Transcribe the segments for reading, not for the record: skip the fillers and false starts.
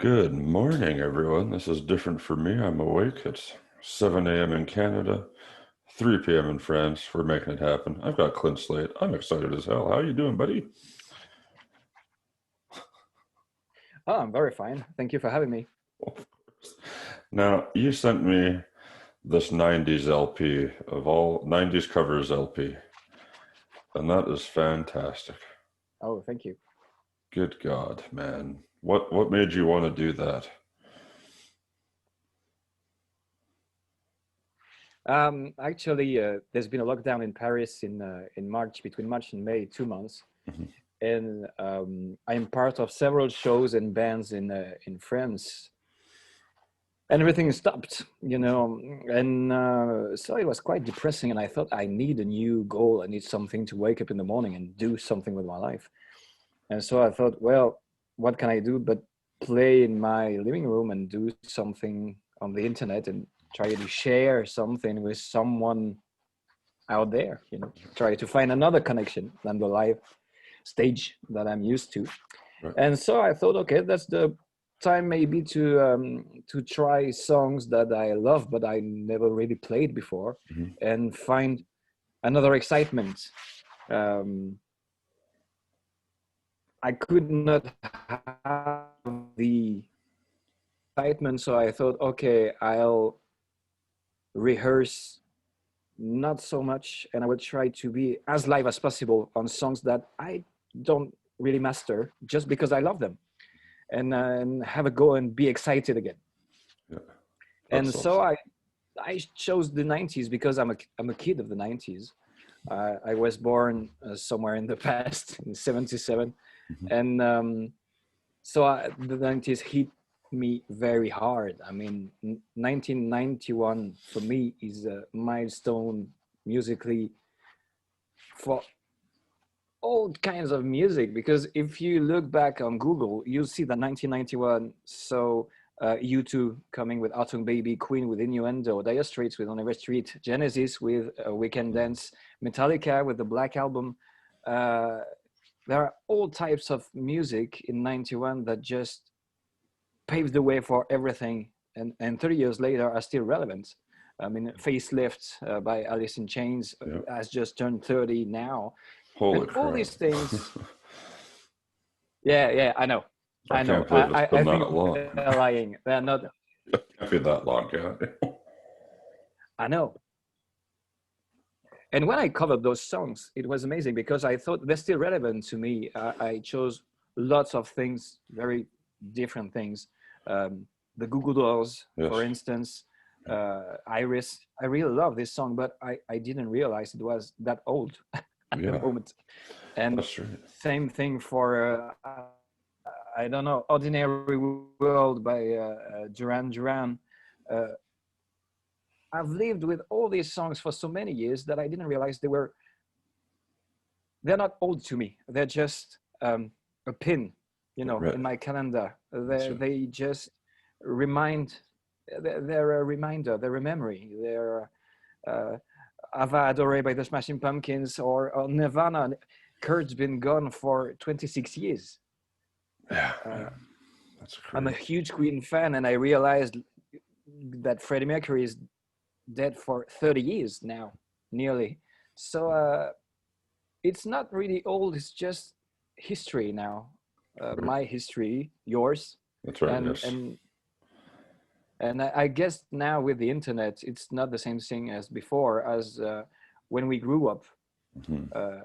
Good morning, everyone. This is different for me. I'm awake. It's 7 a.m. in Canada, 3 p.m. in France. We're making it happen. I've got Clint Slate. I'm excited as hell. How you doing, buddy? Oh, I'm very fine. Thank you for having me. Of course. Now, you sent me this 90s LP of all 90s covers LP, and that is fantastic. Oh, thank you. Good God, man. What made you want to do that? Actually, there's been a lockdown in Paris in March, between March and May, 2 months, Mhm. and I'm part of several shows and bands in France, and everything stopped, and so it was quite depressing. And I thought I need a new goal. I need something to wake up in the morning and do something with my life. And so I thought, well, what can I do but play in my living room and do something on the internet and try to share something with someone out there, try to find another connection than the live stage that I'm used to. Right. And so I thought, okay, that's the time maybe to try songs that I love, but I never really played before, Mhm. and find another excitement. Um, I could not have the excitement, so I thought, okay, I'll rehearse not so much, and I will try to be as live as possible on songs that I don't really master, just because I love them, and have a go and be excited again. Yeah, And that's so awesome. I chose the 90s because I'm a kid of the 90s. I was born somewhere in the past in 77, Mhm. and so the 90s hit me very hard. I mean, 1991 for me is a milestone musically for all kinds of music, because if you look back on Google, you'll see that 1991, so U2 coming with Autumn Baby, Queen with Innuendo, Dire Straits with On Every Street, Genesis with Weekend Dance, Metallica with the Black Album. Uh, there are all types of music in 91 that just paved the way for everything, and 30 years later are still relevant. I mean, Facelift by Alice in Chains Yeah. has just turned 30 now. And Holy all crap. these things, yeah, I know. I I know. can't believe it's I been think that long. they're lying. They're not. It can't be that long, can it? I know. And when I covered those songs, it was amazing because I thought they're still relevant to me. I chose lots of things, very different things. The Google Dolls, Yes. for instance, Iris. I really love this song, but I didn't realize it was that old at the Yeah, moment. And that's right. same thing for, I don't know, Ordinary World by Duran Duran. Uh, I've lived with all these songs for so many years that I didn't realize they're not old to me. They're just a pin, Right. in my calendar. That's right. They just remind. They're a reminder. They're a memory. They're uh, Ava Adore by the Smashing Pumpkins, or Nirvana. Kurt's been gone for 26 years. Yeah, Uh, man. That's I'm a crazy. huge Queen fan, and I realized that Freddie Mercury is dead for 30 years now, nearly. So it's not really old. It's just history now. Right. My history, yours, That's right. and Yes. and and I guess now with the internet, it's not the same thing as before. As when we grew up, Hmm. uh,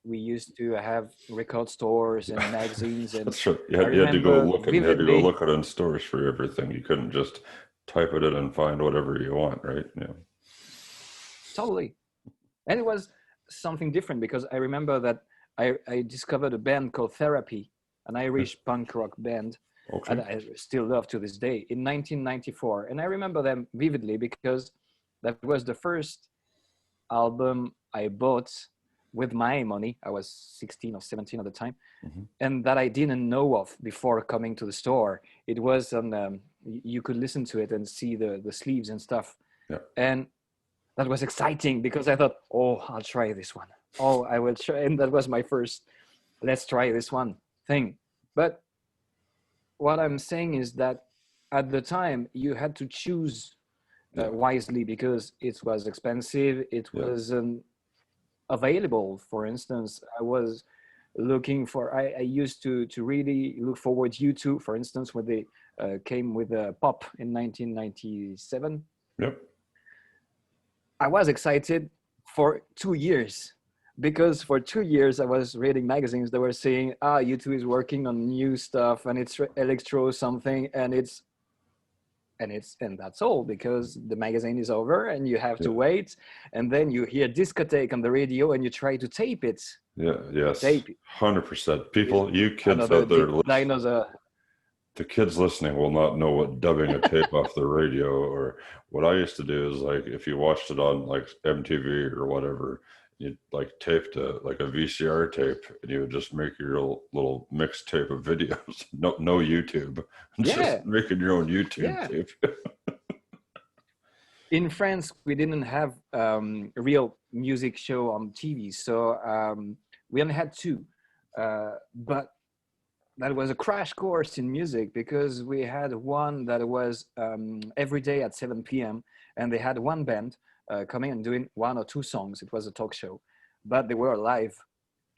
we used to have record stores and magazines, and That's right. I You had to go remember looking. You had to go vividly, looking in stores for everything. You couldn't just type it in and find whatever you want, right? Yeah. totally, and it was something different because I remember that I discovered a band called Therapy, an Yes. Irish punk rock band, Okay. and I still love to this day, in 1994. And I remember them vividly because that was the first album I bought with my money. I was 16 or 17 at the time, Hmm. and that I didn't know of before coming to the store. It was on, you could listen to it and see the sleeves and stuff. Yeah. And that was exciting because I thought, oh, I'll try this one. Oh, I will try. And that was my first, let's try this one thing. But what I'm saying is that at the time you had to choose Yeah. wisely because it was expensive. It Yeah. wasn't available. For instance, I was looking for. I used to really look forward to YouTube, for instance, when they came with Pop in 1997. Yep. I was excited for 2 years because for 2 years I was reading magazines that were saying, YouTube is working on new stuff and it's electro something and that's all because the magazine is over and you have to Yeah. wait and then you hear discotheque on the radio and you try to tape it. Yeah. Yes. Tape 100%. is People, you kids another out there, dinosaur. the kids listening will not know what dubbing a tape off the radio, or what I used to do is like if you watched it on like MTV or whatever, you like taped like a VCR tape and you would just make your little mixtape of videos. No YouTube, Yeah, just making your own YouTube yeah. tape. In France, we didn't have a real music show on TV, so we only had two. But that was a crash course in music because we had one that was every day at 7 p.m. and they had one band coming and doing one or two songs. It was a talk show, but they were live.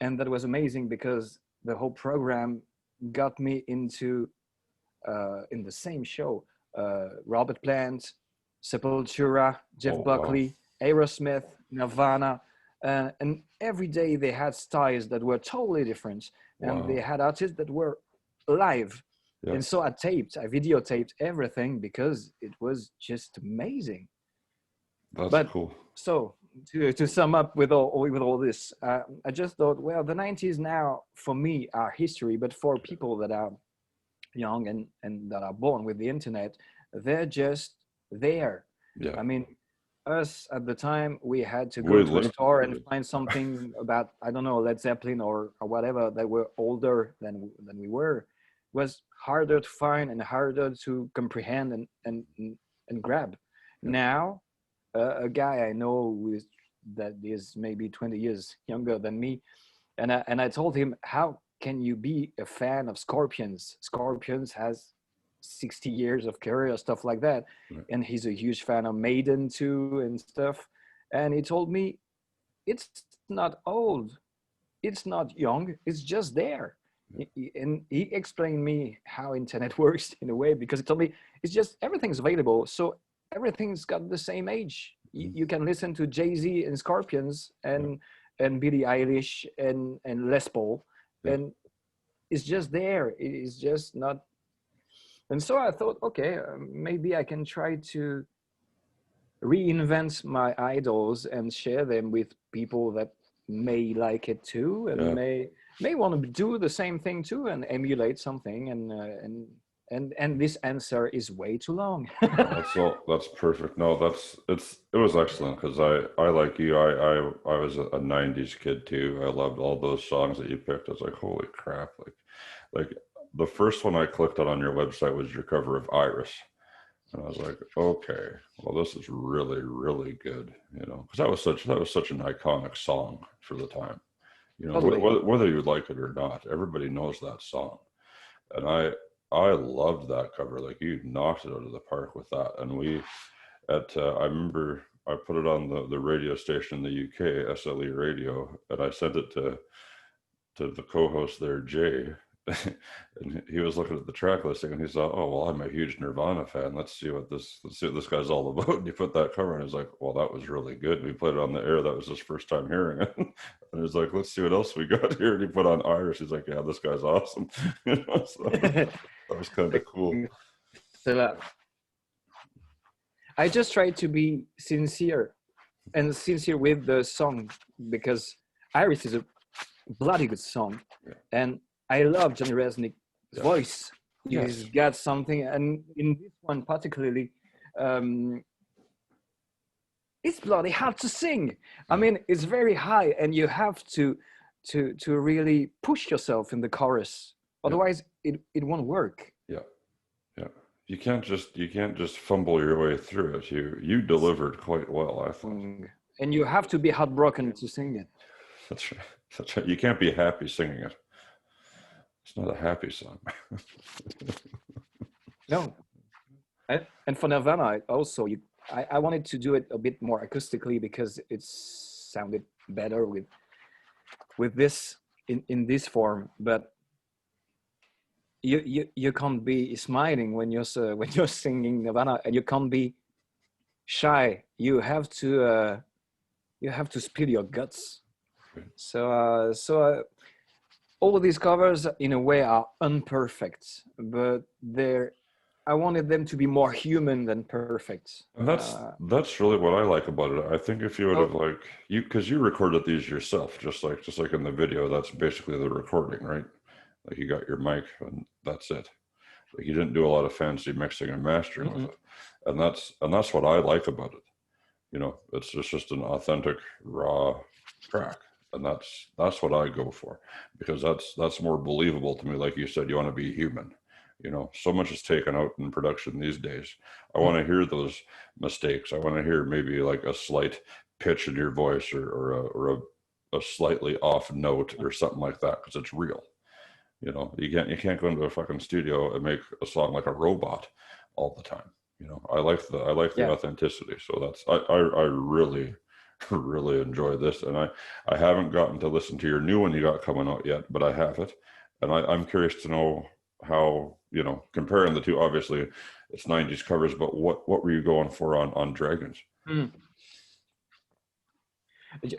And that was amazing because the whole program got me into, in the same show, Robert Plant, Sepultura, Jeff Oh wow. Buckley, Aerosmith, Nirvana. And every day they had styles that were totally different. And they Wow. had artists that were live. Yeah. And so I videotaped everything because it was just amazing. That's But cool. so to sum up with all this, I just thought, well, the 90s now for me are history, but for people that are young and that are born with the internet, they're just there. Yeah. I mean, us at the time, we had to go We to a lived store through and it. find something about, I don't know, Led Zeppelin or whatever that were older than we were. It was harder to find and harder to comprehend and grab. Yeah. Now, a guy I know that is maybe 20 years younger than me, and I told him, how can you be a fan of Scorpions? Scorpions has 60 years of career, stuff like that. Right. And he's a huge fan of Maiden too and stuff. And he told me, it's not old, it's not young, it's just there. And he explained me how internet works in a way, because he told me it's just everything's available. So everything's got the same age. You can listen to Jay-Z and Scorpions and Billie Eilish and Les Paul, and it's just there. It is just not. And so I thought, okay, maybe I can try to reinvent my idols and share them with people that may like it too, and may want to do the same thing too, and emulate something. And this answer is way too long. That's perfect. No, it was excellent because I like you. I was a 90s kid too. I loved all those songs that you picked. I was like, holy crap. Like the first one I clicked on your website was your cover of Iris. And I was like, okay, well, this is really, really good, because that was such an iconic song for the time, Totally. whether you like it or not, everybody knows that song. And I loved that cover. Like, you knocked it out of the park with that. And I remember I put it on the radio station in the UK, SLE Radio, and I sent it to the co-host there, Jay. And he was looking at the track listing and he saw, oh, well, I'm a huge Nirvana fan. Let's see what this guy's all about. And he put that cover and he's like, well, that was really good. And we played it on the air. That was his first time hearing it. And he's like, let's see what else we got here. And he put on Iris. He's like, yeah, this guy's awesome. So that was kind of cool. So, I just try to be sincere with the song, because Iris is a bloody good song. Yeah. And I love Johnny Resnick's voice. He's got something, and in this one particularly, it's bloody hard to sing. I mean, it's very high, and you have to really push yourself in the chorus. Otherwise, it won't work. Yeah. You can't just fumble your way through it. You delivered quite well, I thought. And you have to be heartbroken to sing it. That's right. You can't be happy singing it. It's not a happy song. No, and for Nirvana also, I wanted to do it a bit more acoustically because it sounded better with this in this form. But you can't be smiling when when you're singing Nirvana, and you can't be shy. You have to spill your guts. So all these covers in a way are imperfect, but I wanted them to be more human than perfect. And that's really what I like about it. I think if you would have So like you because you recorded these yourself, just like in the video, that's basically the recording, right? Like you got your mic and that's it. Like you didn't do a lot of fancy mixing and mastering with it. And that's what I like about it. You know, it's just an authentic raw track. And that's what I go for because that's more believable to me. Like you said, you want to be human. You know, so much is taken out in production these days. I want to hear those mistakes. I want to hear maybe like a slight pitch in your voice or a slightly off note or something like that because it's real. You know, you can't go into a fucking studio and make a song like a robot all the time. You know, I like the yeah, authenticity. So I really really enjoy this, and I haven't gotten to listen to your new one you got coming out yet, but I have it, and I'm curious to know how, you know, comparing the two. Obviously, it's '90s covers, but what were you going for on Dragons? mm.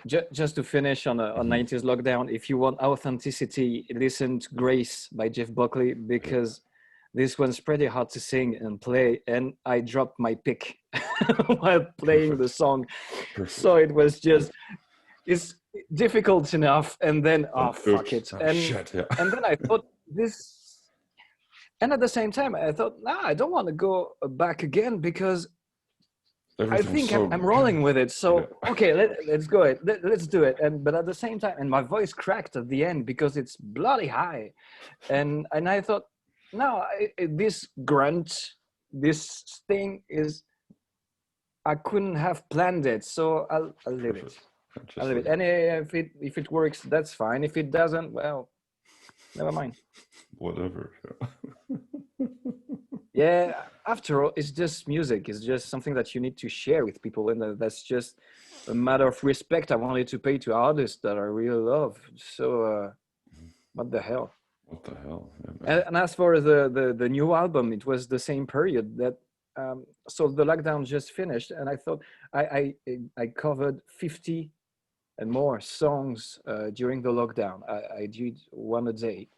Just to finish on Mm-hmm. 90s Lockdown, if you want authenticity, listen to Grace by Jeff Buckley because this one's pretty hard to sing and play, and I dropped my pick while playing the Perfect. song. Perfect. So it was just, it's difficult enough, and then fuck Oops. it. Oh, shit. Yeah. And then I thought this, and at the same time I thought, nah, I don't want to go back again because I Everything's think so I'm good. rolling with it. Yeah. So okay, let's go it. Let's do it. And but at the same time, and my voice cracked at the end because it's bloody high, and I thought, no, this grunt, this thing is, I couldn't have planned it. So I'll leave it. Perfect. I'll Just leave it. like And if it works, that's fine. If it doesn't, well, never mind. whatever. Yeah. Yeah, after all, it's just music. It's just something that you need to share with people, and that's just a matter of respect I wanted to pay to artists that I really love. So, what the hell? What the hell? Yeah, man. And as for the new album, it was the same period that. So the lockdown just finished, and I thought I covered 50 and more songs during the lockdown. I did one a day.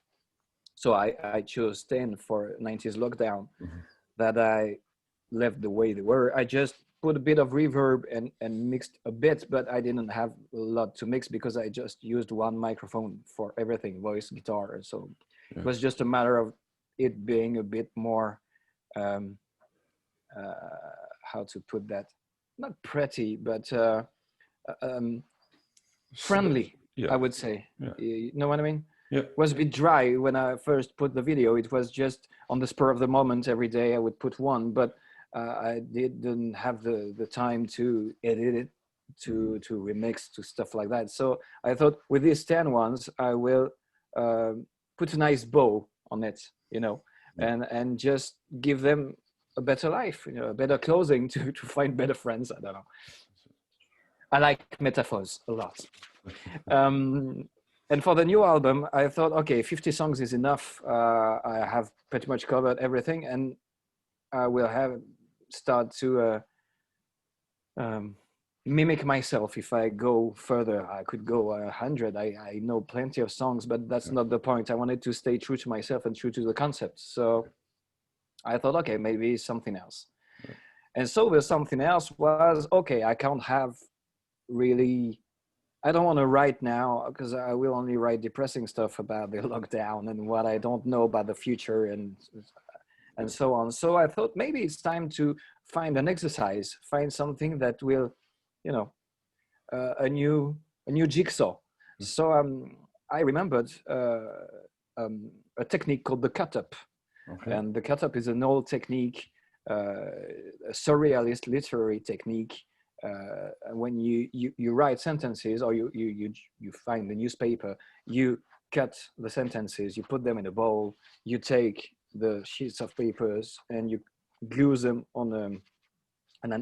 So I chose 10 for 90s lockdown Mm-hmm. that I left the way they were. I just put a bit of reverb and mixed a bit, but I didn't have a lot to mix because I just used one microphone for everything, voice, guitar. So Yeah. it was just a matter of it being a bit more, um, how to put that? Not pretty, but friendly, Yeah. I would say. Yeah. You know what I mean? Yeah. It was a bit dry when I first put the video. It was just on the spur of the moment. Every day I would put one, but I didn't have the time to edit it, to remix, to stuff like that. So I thought with these 10 ones, I will put a nice bow on it, you know, and just give them a better life, you know, a better closing to find better friends. I don't know. I like metaphors a lot. And for the new album, I thought, okay, 50 songs is enough. I have pretty much covered everything, and I will start to mimic myself. If I go further, I could go 100. I know plenty of songs, but that's not the point. I wanted to stay true to myself and true to the concept. So I thought, okay, maybe something else. And so the something else was, okay, I can't have really, I don't want to write now because I will only write depressing stuff about the lockdown and what I don't know about the future and so on. So I thought maybe it's time to find an exercise, find something that will, you know, a new jigsaw. So I remembered a technique called the cut up. Okay. And the cut up is an old technique, a surrealist literary technique. When you write sentences or you find the newspaper, you cut the sentences, you put them in a bowl, you take the sheets of papers and you glue them on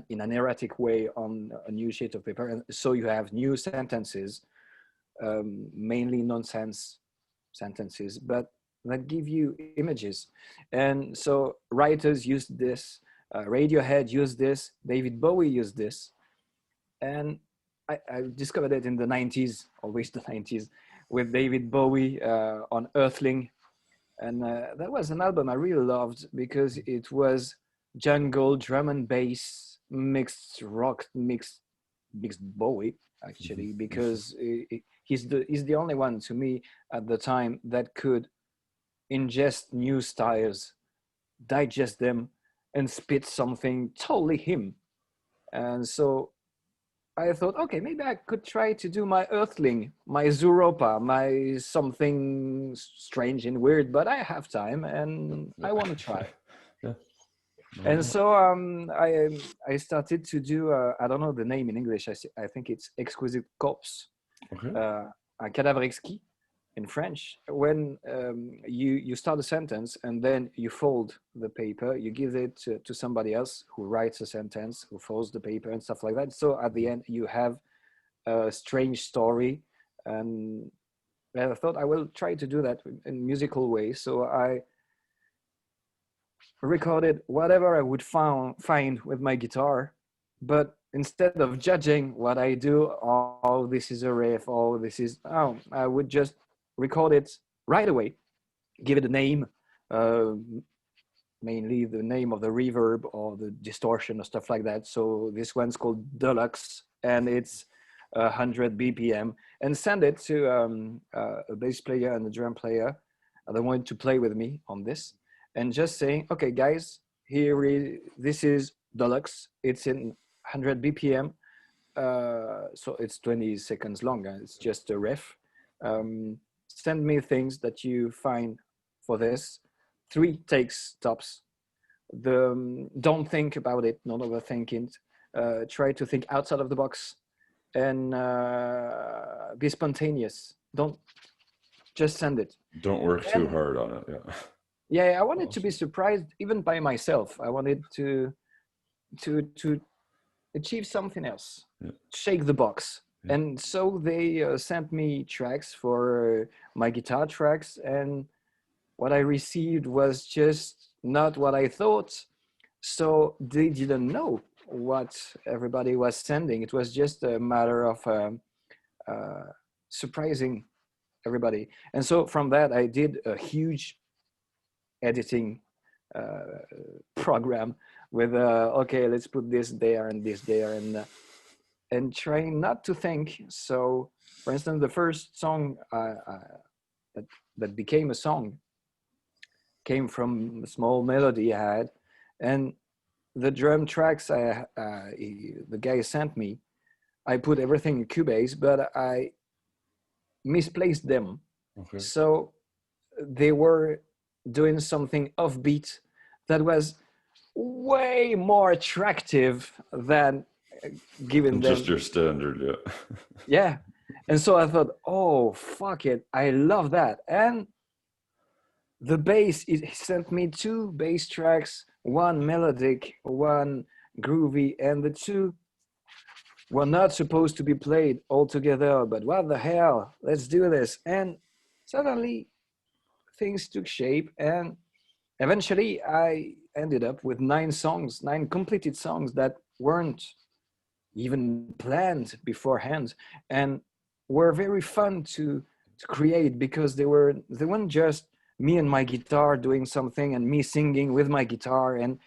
in an erratic way on a new sheet of paper, and so you have new sentences, mainly nonsense sentences, but that give you images. And so writers used this, Radiohead used this, David Bowie used this, and I discovered it in the 90s, always the 90s, with David Bowie on Earthling. And that was an album I really loved because it was jungle, drum and bass, mixed rock, mixed Bowie, actually, because he's the only one to me at the time that could ingest new styles, digest them, and spit something totally him. And so I thought, okay, maybe I could try to do my Earthling, my Zooropa, my something strange and weird, but I have time and I want to try. Yeah. And so I started to do, I don't know the name in English, I think it's Exquisite Corpse, Okay. un cadavre exquis in French. When you start a sentence and then you fold the paper, you give it to somebody else who writes a sentence, who folds the paper and stuff like that. So at the end you have a strange story, and I thought I will try to do that in musical way. So I recorded whatever I would find with my guitar, but instead of judging what I do, oh, this is a riff, oh, this is, oh, I would just record it right away, give it a name, mainly the name of the reverb or the distortion or stuff like that. So this one's called Deluxe, and it's 100 BPM, and send it to a bass player and a drum player that wanted to play with me on this, and just saying, okay, guys, this is Deluxe. It's in 100 BPM, so it's 20 seconds long. It's just a riff. Send me things that you find for this. 3 takes tops. Don't think about it, not overthink it. Try to think outside of the box and be spontaneous. Don't just send it. Don't work too hard on it. Yeah. Yeah, I wanted to be surprised even by myself. I wanted to achieve something else, shake the box. Yeah. And so they sent me tracks for my guitar tracks, and what I received was just not what I thought. So they didn't know what everybody was sending. It was just a matter of surprising everybody. And so from that, I did a huge editing program with okay, let's put this there and this there, and trying not to think. So for instance, the first song that became a song came from a small melody I had, and the drum tracks the guy sent me, I put everything in Cubase, but I misplaced them. Okay. So they were doing something offbeat that was way more attractive than giving them just your standard. Yeah. Yeah. And so I thought, oh, fuck it, I love that. And the bass, it sent me 2 bass tracks, one melodic, one groovy, and the 2 were not supposed to be played all together, but what the hell, let's do this. And suddenly things took shape, and eventually I ended up with 9 completed songs that weren't even planned beforehand, and were very fun to create, because they weren't just me and my guitar doing something and me singing with my guitar, and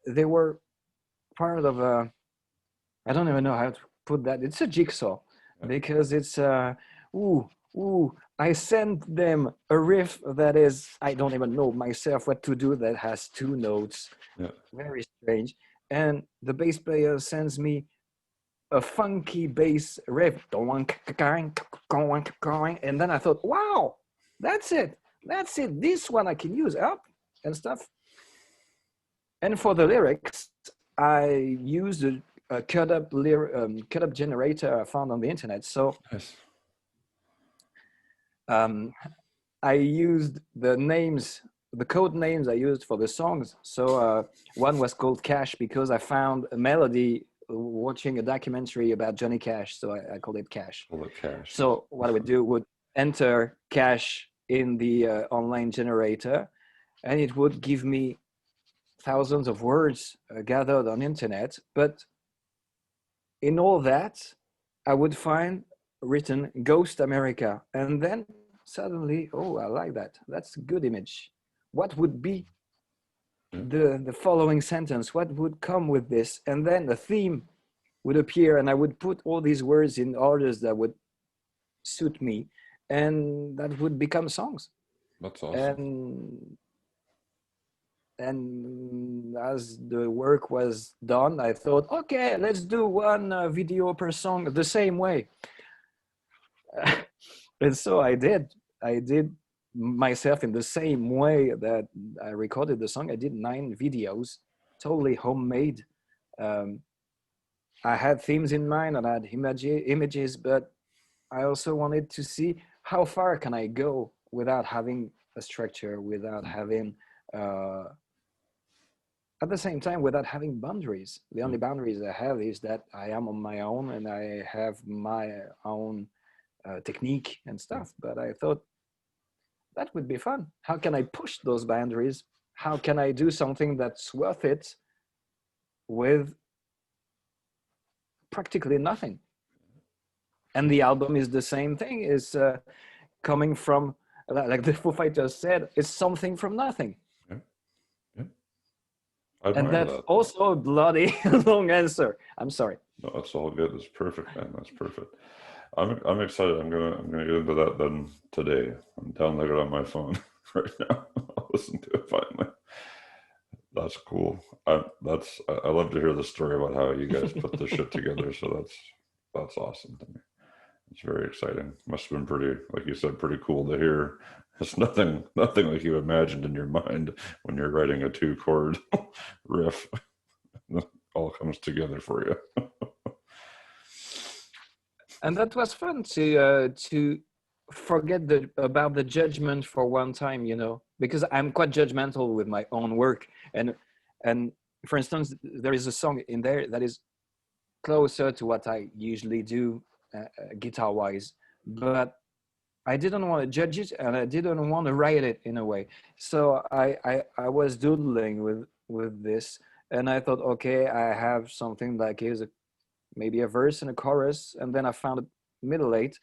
they were part of I don't even know how to put that. It's a jigsaw, because it's I sent them a riff that is, I don't even know myself what to do, that has 2 notes. Yeah. Very strange. And the bass player sends me a funky bass riff. And then I thought, wow, that's it. This one I can use up and stuff. And for the lyrics, I used a cut up generator I found on the internet. So nice. I used the code names I used for the songs. So one was called Cash because I found a melody watching a documentary about Johnny Cash. So I called it Cash. Well, the cash. So what I would do would enter Cash in the online generator, and it would give me thousands of words gathered on internet. But in all that, I would find written Ghost America. And then suddenly, oh, I like that. That's a good image. What would be the following sentence? What would come with this? And then the theme would appear, and I would put all these words in orders that would suit me, and that would become songs. That's awesome. And as the work was done, I thought, okay, let's do one video per song the same way. And so I did myself in the same way that I recorded the song. I did 9 videos, totally homemade. I had themes in mind and I had images, but I also wanted to see how far can I go without having a structure, without having at the same time, without having boundaries. The only boundaries I have is that I am on my own and I have my own technique and stuff. But I thought that would be fun. How can I push those boundaries? How can I do something that's worth it with practically nothing? And the album is the same thing. It's coming from, like the Foo Fighters said, it's something from nothing. And that's also a bloody long answer. I'm sorry. No, that's all good. It's perfect, man. That's perfect. I'm excited. I'm gonna get into that then today. I'm downloading it on my phone right now. I'll listen to it finally. That's cool. I love to hear the story about how you guys put this shit together. So that's awesome to me. It's very exciting. Must have been pretty, like you said, pretty cool to hear. It's nothing like you imagined in your mind when you're writing a 2-chord riff. It all comes together for you. And that was fun to forget about the judgment for one time, because I'm quite judgmental with my own work. And for instance, there is a song in there that is closer to what I usually do guitar-wise, but I didn't want to judge it and I didn't want to write it in a way. So I was doodling with this, and I thought, okay, I have something like maybe a verse and a chorus, and then I found a middle 8,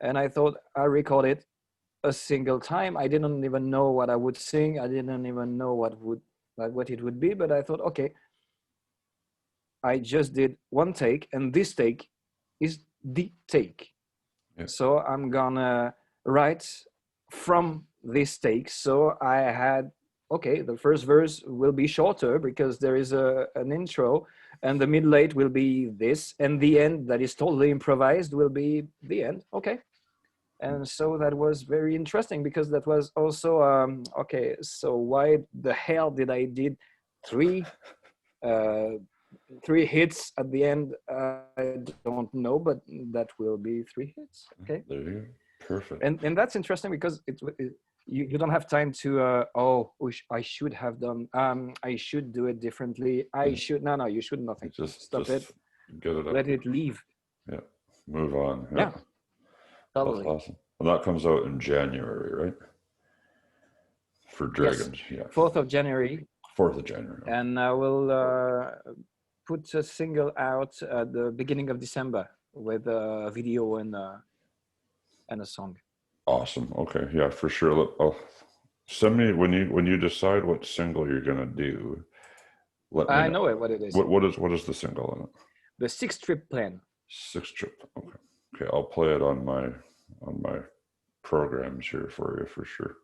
and I thought I record it a single time. I didn't even know what I would sing. I didn't even know what it would be, but I thought, okay, I just did one take, and this take is the take. Yeah. So I'm gonna write from this take. So I had, okay, the first verse will be shorter because there is an intro, and the middle 8 will be this, and the end that is totally improvised will be the end. Okay. And so that was very interesting because that was also, okay, so why the hell did I did 3 hits at the end? I don't know, but that will be 3 hits. Okay. There you go. Perfect. And that's interesting because you don't have time to I should have done I should do it differently. No, you should nothing. Just stop it. Get it up. Let it leave. Yeah. Move on. Yeah. Totally. That's awesome. And that comes out in January, right? For Dragons. Yes. Yeah. 4th of January. 4th of January. And I will put a single out at the beginning of December with a video and a song. Awesome. Okay. Yeah, for sure. Send me when you decide what single you're gonna do. Let me know what it is. What is the single in it? The 6-trip plan. 6-trip. Okay. Okay. I'll play it on my programs here for you for sure.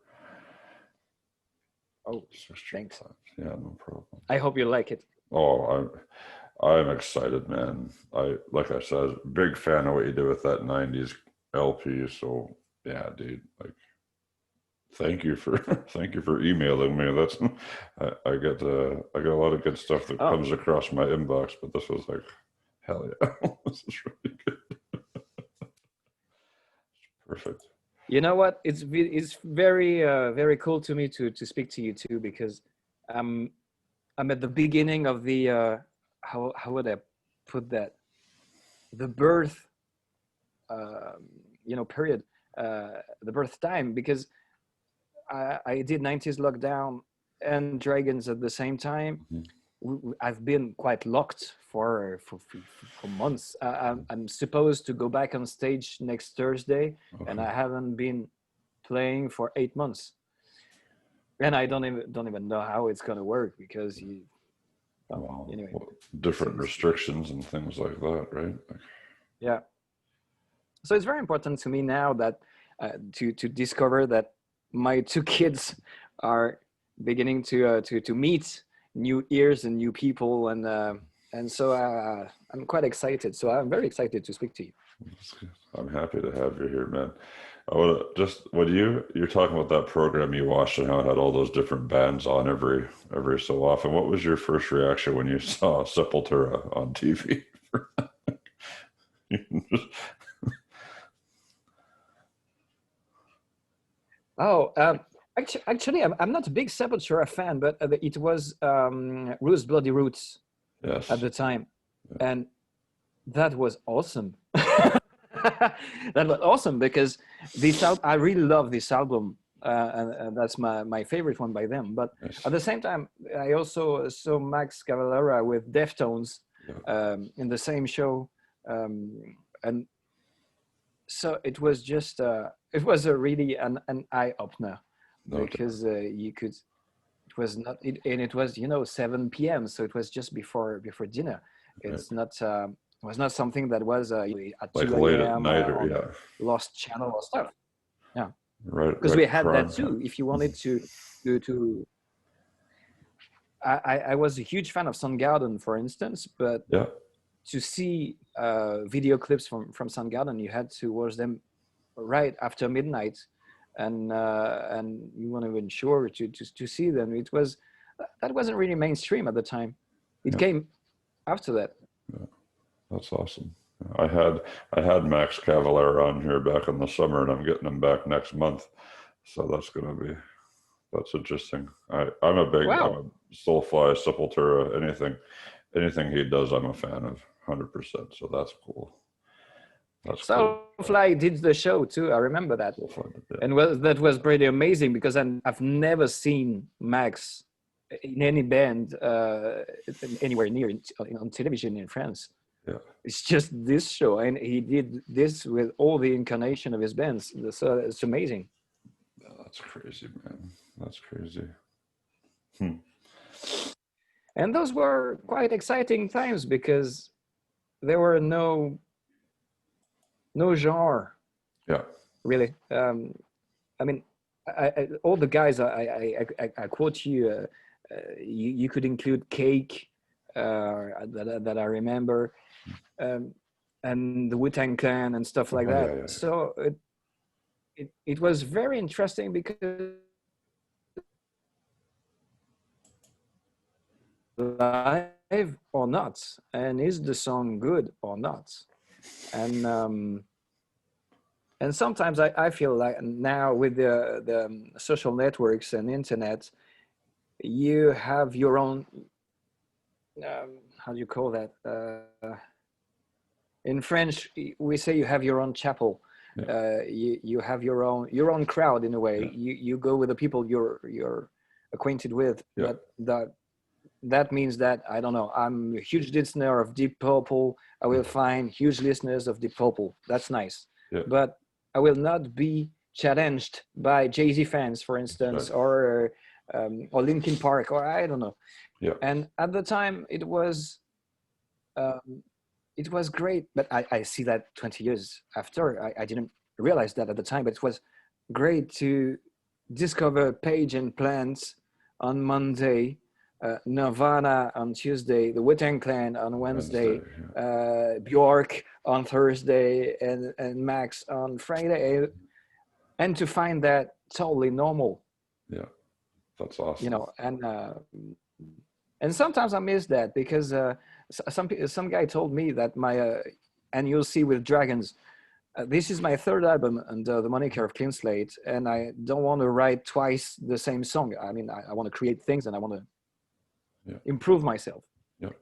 Oh, thanks. Plan. Yeah, no problem. I hope you like it. Oh, I'm excited, man. Like I said, big fan of what you did with that 90s LP. So yeah, dude, like thank you for emailing me. That's I get a lot of good stuff that comes across my inbox, but this was like, hell yeah. This is really good. Perfect. You know what? It's very very cool to me to speak to you too, because I'm I'm at the beginning of the how would I put that, the birth period, the birth time, because I did 90s lockdown and Dragons at the same time. Mhm. I've been quite locked for months. I'm supposed to go back on stage next Thursday, and Okay. I haven't been playing for 8 months, and I don't even know how it's gonna work, because Wow. anyway, Well, different it's restrictions and things like that, right? yeah. So it's very important to me now that to discover that my two kids are beginning to meet new ears and new people, and so I'm quite excited. So I'm very excited to speak to you. That's good. I'm happy to have you here, man. I would just when you're talking about that program you watched and how it had all those different bands on every so often. What was your first reaction when you saw Sepultura on TV? Oh, actually, I'm not a big Sepultura fan, but it was Roots Bloody Roots at Yes. the time, and that was awesome. That was awesome because I really love this album, and that's my favorite one by them. But Yes. at the same time, I also saw Max Cavalera with Deftones Yeah. in the same show, and so it was just it was a really an eye opener, No doubt. because you could, it was not and it was 7 p.m, so it was just before dinner. Right. It's not it was not something that was at Like 2 late at a.m. night or on yeah. a lost channel or stuff. Yeah, Right, because we right had that prime too. time. If you wanted to I was a huge fan of Soundgarden, for instance, but Yeah. to see video clips from Soundgarden, you had to watch them right after midnight, and you weren't even sure to see them. That wasn't really mainstream at the time. It Yeah. came after that. Yeah. That's awesome. I had Max Cavalera on here back in the summer, and I'm getting him back next month. So that's interesting. I'm Wow. a Soulfly, Sepultura, anything he does, I'm a fan of 100%. So that's cool. That's cool. Soulfly did the show too. I remember that, Soulfly did that. and that was pretty amazing, because I've never seen Max in any band anywhere near on television in France. Yeah. It's just this show, and he did this with all the incarnation of his bands. So it's amazing. Yeah, that's crazy, man. That's crazy. Hmm. And those were quite exciting times, because there were no genre Yeah. really. I mean, all the guys I quote you, you could include Cake, that I remember, um, and the Wu-Tang Clan and stuff like Oh yeah, that. yeah. So it was very interesting, because live or not, and is the song good or not, and sometimes I feel like now with the social networks and internet, you have your own how do you call that, in French we say you have your own chapel. Yeah. You have your own crowd in a way. Yeah. You go with the people you're acquainted with. Yeah. But that means that, I don't know, I'm a huge listener of Deep Purple. I will find huge listeners of Deep Purple. That's nice. Yeah. But I will not be challenged by Jay-Z fans, for instance, Right. or Linkin Park, or I don't know. Yeah. And at the time, um, it was great. But I see that 20 years after, I didn't realize that at the time. But it was great to discover Page and Plant on Monday, Nirvana on Tuesday, the Wu-Tang Clan on Wednesday, Yeah. Bjork on Thursday, and Max on Friday, and to find that totally normal, Yeah. That's awesome. and sometimes I miss that, because some guy told me that my and you'll see with Dragons, This is my third album under the moniker of Clean Slate, and I don't want to write twice the same song. I mean, I want to create things and I want to improve myself. Yep.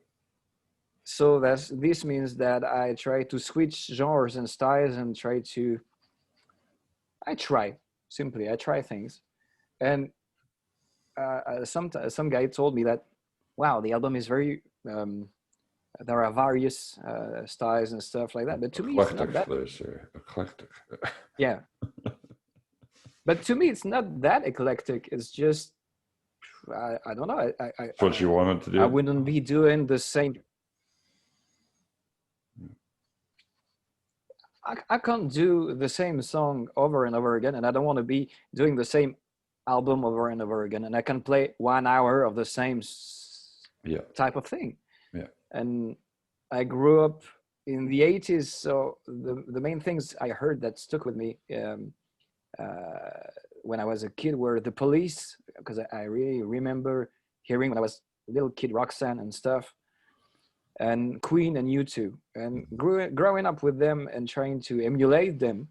So this means that I try to switch genres and styles and I try things. And some guy told me that, wow, the album is very, there are various styles and stuff like that. But to me, it's not that. Eclectic. Yeah. But to me, it's not that eclectic. It's just, I don't know. That's what you wanted to do? I wouldn't be doing the same. I can't do the same song over and over again, and I don't want to be doing the same album over and over again. And I can play 1 hour of the same type of thing. Yeah. And I grew up in the 80s, so the main things I heard that stuck with me when I was a kid were the Police, because I really remember hearing when I was a little kid Roxanne and stuff, and Queen and U2, and growing up with them and trying to emulate them,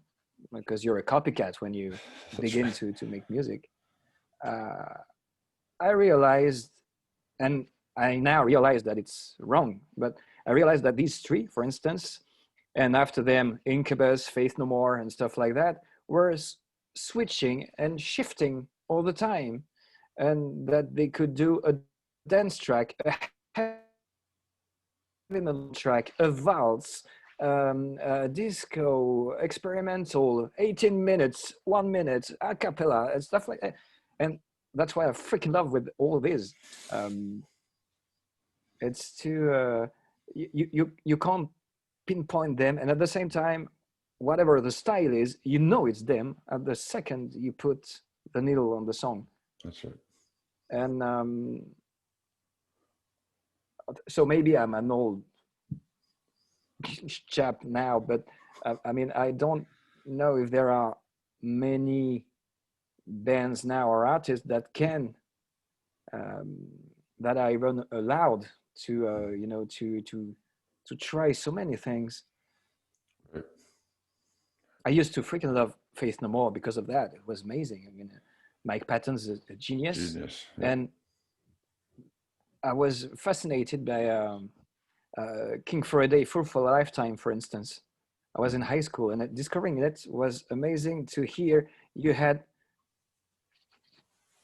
because you're a copycat when you begin to make music. I realized, and I now realize that it's wrong, but I realized that these three, for instance, and after them Incubus, Faith No More, and stuff like that, were switching and shifting all the time, and that they could do a dance track, a heavy metal track, a valse, disco, experimental, 18 minutes, 1 minute, a cappella, and stuff like that. And that's why I freaking love with all this. It's too, you can't pinpoint them. And at the same time, whatever the style is, you know it's them at the second you put the needle on the song. That's right. And so maybe I'm an old chap now, but I mean, I don't know if there are many bands now or artists that can that are even allowed to you know, to try so many things. Right. I used to freaking love Faith No More because of that. It was amazing. I mean, Mike Patton's a genius. Yeah. And I was fascinated by King for a Day, Fool for a Lifetime, for instance. I was in high school, and discovering it was amazing to hear. You had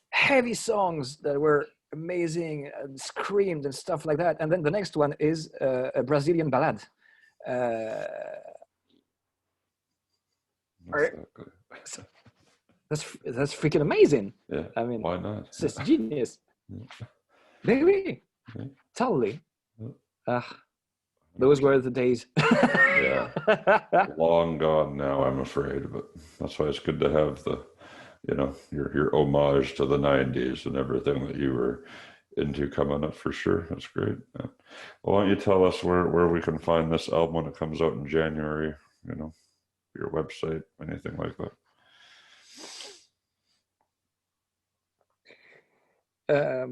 heavy songs that were amazing, and screamed and stuff like that. And then the next one is a Brazilian ballad. That's freaking amazing. Yeah. I mean, why not? It's genius. Yeah. Maybe. Yeah. Totally. Those were the days. Yeah. Long gone now, I'm afraid, but that's why it's good to have the, you know, your homage to the 90s and everything that you were into coming up, for sure. That's great. Yeah. Well, why don't you tell us where we can find this album when it comes out in January, you know, your website, anything like that? How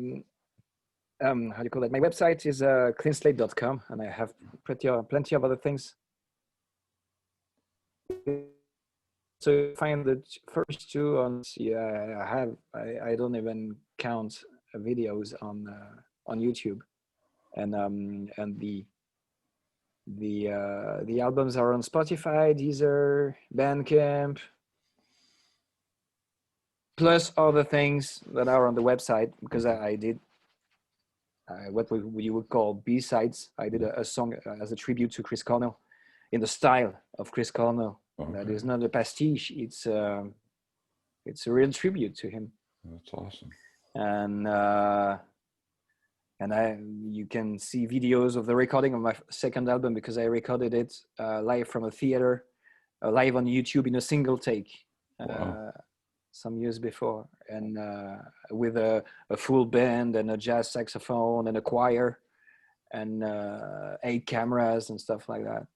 do you call that? My website is cleanslate.com, and I have plenty of other things. So find the first two on. Yeah, I don't even count videos on YouTube, and the albums are on Spotify, Deezer, Bandcamp, plus other things that are on the website, because I did what you would call B-sides. I did a song as a tribute to Chris Connell, in the style of Chris Connell. Okay. That is not a pastiche. It's a real tribute to him. That's awesome. And you can see videos of the recording of my second album, because I recorded it live from a theater, live on YouTube in a single take. Wow. Some years before, and with a full band and a jazz saxophone and a choir and 8 cameras and stuff like that.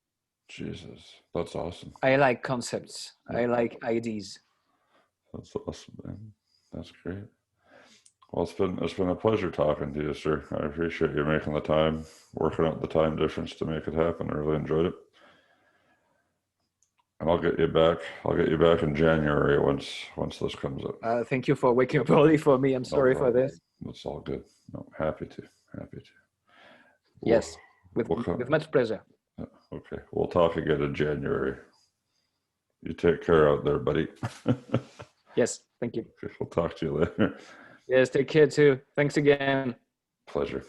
Jesus, that's awesome. I like concepts. Yeah. I like ideas. That's awesome, man. That's great. Well, it's been a pleasure talking to you, sir. I appreciate you making the time, working out the time difference to make it happen. I really enjoyed it. And I'll get you back. I'll get you back in January once this comes out. Thank you for waking up early for me. I'm No sorry for problem. this. It's all good. No, happy to. Happy to. Yes, We'll with much pleasure. Okay, we'll talk again in January. You take care out there, buddy. Yes, thank you. Okay, we'll talk to you later. Yes, take care too. Thanks again. Pleasure.